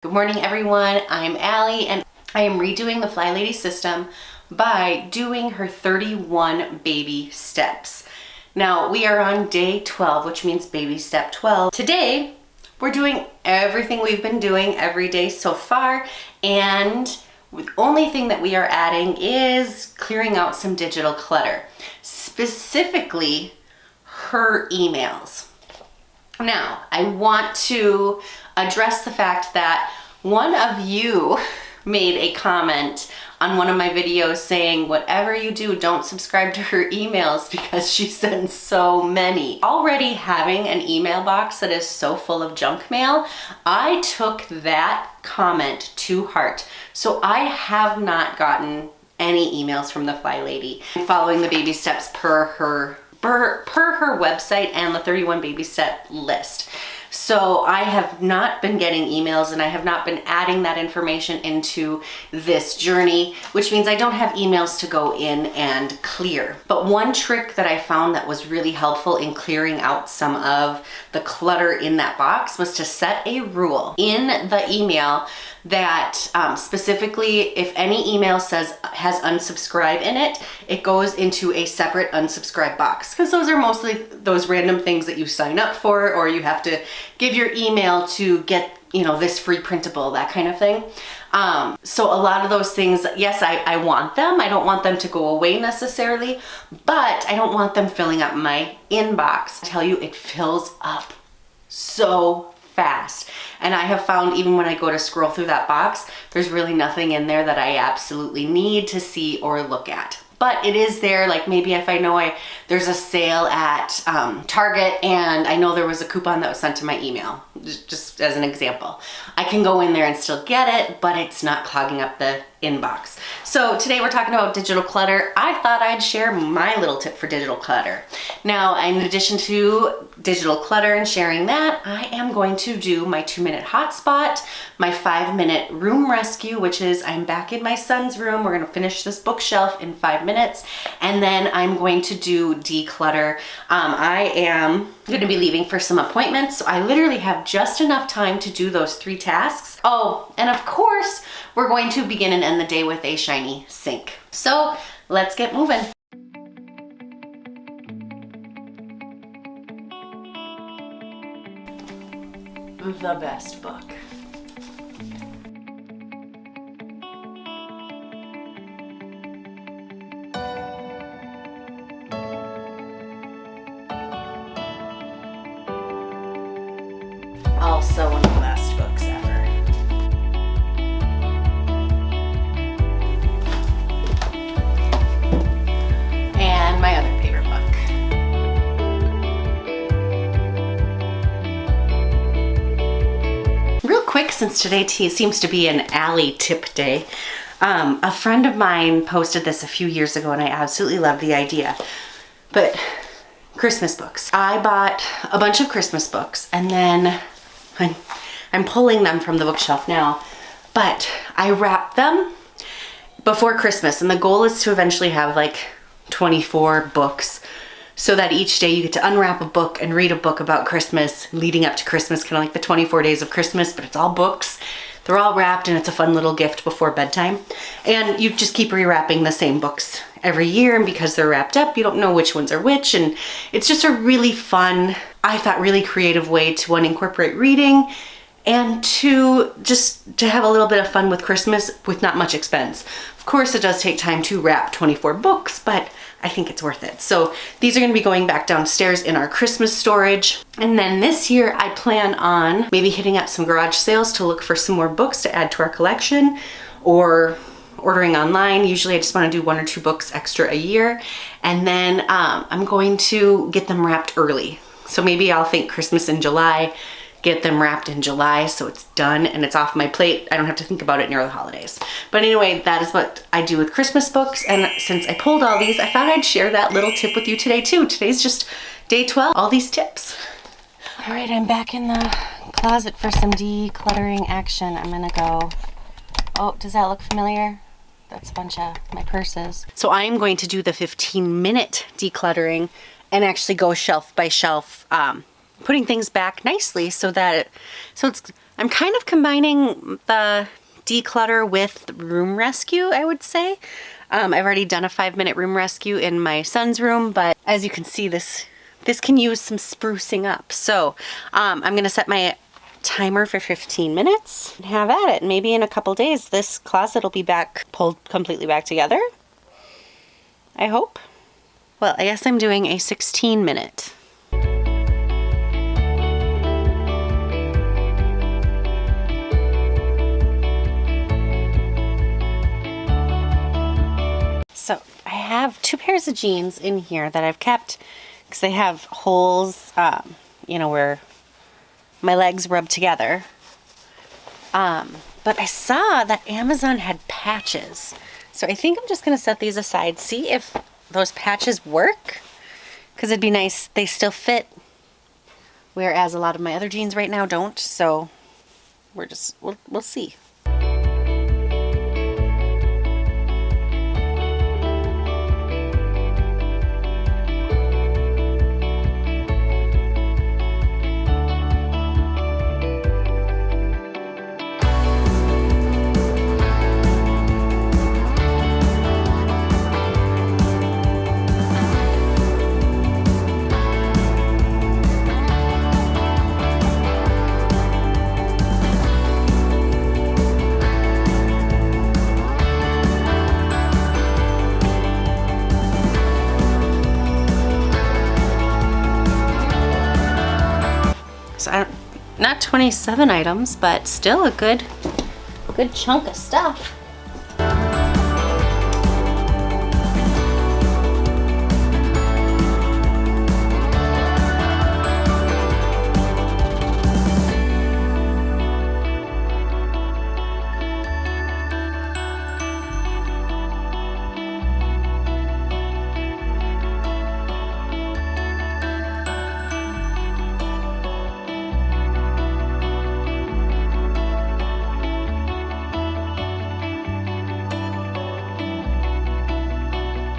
Good morning everyone, I'm Allie and I am redoing the FlyLady system by doing her 31 baby steps. Now we are on day 12, which means baby step 12. Today we're doing everything we've been doing every day so far, and the only thing that we are adding is clearing out some digital clutter, specifically her emails. Now, I want to address the fact that one of you made a comment on one of my videos saying, whatever you do, don't subscribe to her emails because she sends so many. Already having an email box that is so full of junk mail, I took that comment to heart. So I have not gotten any emails from the FlyLady. I'm following the baby steps per her website and the 31 baby step list. So I have not been getting emails and I have not been adding that information into this journey, which means I don't have emails to go in and clear. But one trick that I found that was really helpful in clearing out some of the clutter in that box was to set a rule in the email that specifically if any email has unsubscribe in it, it goes into a separate unsubscribe box, because those are mostly those random things that you sign up for, or you have to give your email to get, you know, this free printable, that kind of thing. So a lot of those things, yes, I want them. I don't want them to go away necessarily, but I don't want them filling up my inbox. I tell you, it fills up so fast. And I have found even when I go to scroll through that box, there's really nothing in there that I absolutely need to see or look at. But it is there, like maybe if I know there's a sale at Target and I know there was a coupon that was sent to my email, just as an example. I can go in there and still get it, but it's not clogging up the inbox. So today we're talking about digital clutter. I thought I'd share my little tip for digital clutter. Now, in addition to digital clutter and sharing that, I am going to do my 2-minute hotspot, my 5-minute room rescue, which is I'm back in my son's room. We're gonna finish this bookshelf in 5 minutes. And then I'm going to do declutter. I am gonna be leaving for some appointments, so I literally have just enough time to do those 3 tasks. Oh, and of course, we're going to begin and end the day with a shiny sink. So let's get moving. The best book. Also one of the best books ever. And my other favorite book. Real quick, since today seems to be an Allie tip day, a friend of mine posted this a few years ago and I absolutely love the idea. But Christmas books. I bought a bunch of Christmas books and then I'm pulling them from the bookshelf now, but I wrap them before Christmas, and the goal is to eventually have like 24 books so that each day you get to unwrap a book and read a book about Christmas leading up to Christmas, kind of like the 24 days of Christmas, but it's all books. They're all wrapped and it's a fun little gift before bedtime. And you just keep rewrapping the same books every year, and because they're wrapped up, you don't know which ones are which, and it's just a really fun, I thought, really creative way to, one, incorporate reading, and two, just to have a little bit of fun with Christmas with not much expense. Of course, it does take time to wrap 24 books, but I think it's worth it. So these are gonna be going back downstairs in our Christmas storage. And then this year I plan on maybe hitting up some garage sales to look for some more books to add to our collection, or ordering online. Usually I just want to do 1 or 2 books extra a year. And then I'm going to get them wrapped early. So maybe I'll think Christmas in July, get them wrapped in July so it's done and it's off my plate. I don't have to think about it near the holidays. But anyway, that is what I do with Christmas books. And since I pulled all these, I thought I'd share that little tip with you today too. Today's just day 12, all these tips. All right, I'm back in the closet for some decluttering action. I'm gonna go, oh, does that look familiar? That's a bunch of my purses. So I'm going to do the 15-minute decluttering and actually go shelf by shelf, putting things back nicely so that it's I'm kind of combining the declutter with room rescue, I would say. I've already done a 5-minute room rescue in my son's room, but as you can see, this can use some sprucing up. So I'm gonna set my timer for 15 minutes and have at it. Maybe in a couple days, this closet will be pulled completely back together. I hope. Well, I guess I'm doing a 16-minute. So I have 2 pairs of jeans in here that I've kept because they have holes, you know, where my legs rub together. But I saw that Amazon had patches. So I think I'm just gonna set these aside, see if those patches work, because it'd be nice, they still fit, whereas a lot of my other jeans right now don't. So we'll see. So not 27 items, but still a good chunk of stuff.